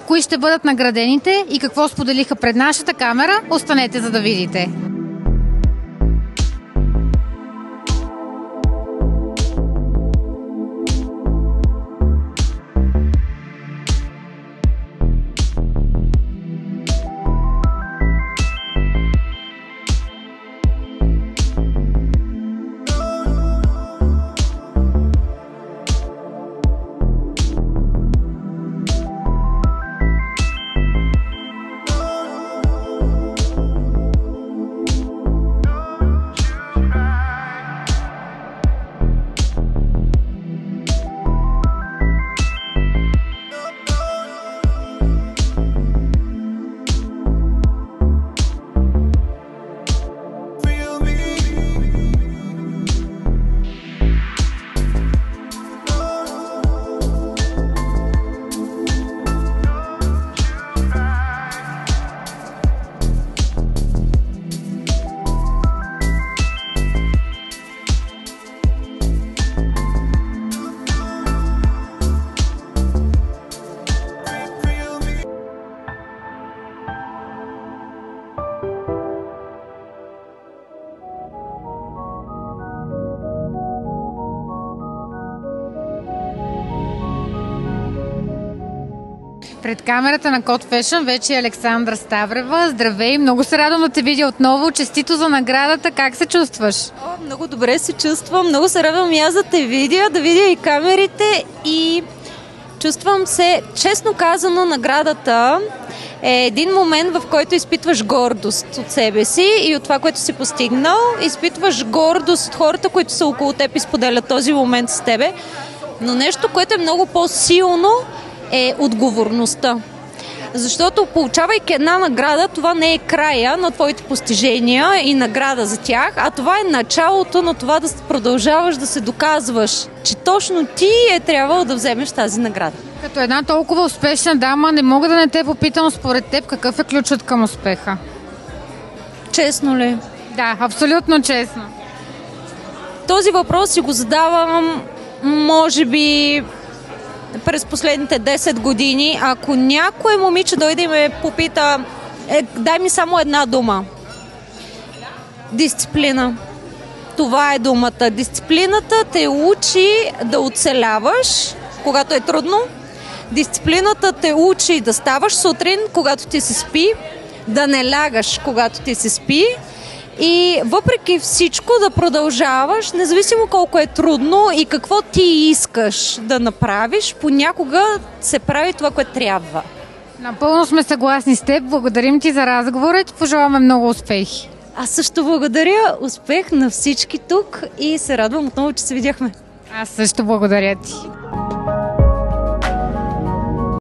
кои ще бъдат наградените и какво споделиха пред нашата камера, останете за да видите. Пред камерата на Code Fashion вече е Александра Ставрева. Здравей! Много се радвам да те видя отново. Честито за наградата. Как се чувстваш? Много добре се чувствам. Много се радвам и аз да те видя, да видя и камерите. И чувствам се, честно казано, наградата е един момент, в който изпитваш гордост от себе си и от това, което си постигнал. Изпитваш гордост от хората, които са около теб и споделят този момент с тебе. Но нещо, което е много по-силно, е отговорността. Защото получавайки една награда, това не е края на твоите постижения и награда за тях, а това е началото на това да продължаваш да се доказваш, че точно ти е трябвало да вземеш тази награда. Като една толкова успешна дама, не мога да не те попитам според теб какъв е ключът към успеха. Честно ли? Да, абсолютно честно. Този въпрос си го задавам, може би, през последните 10 години. Ако някое момиче дойде и ме попита, дай ми само една дума. Дисциплина. Това е думата. Дисциплината те учи да оцеляваш, когато е трудно. Дисциплината те учи да ставаш сутрин, когато ти се спи, да не лягаш, когато ти се спи. И въпреки всичко да продължаваш, независимо колко е трудно и какво ти искаш да направиш, понякога се прави това, което трябва. Напълно сме съгласни с теб. Благодарим ти за разговора и ти пожелаваме много успехи. Аз също благодаря. Успех на всички тук и се радвам отново, че се видяхме. Аз също благодаря ти.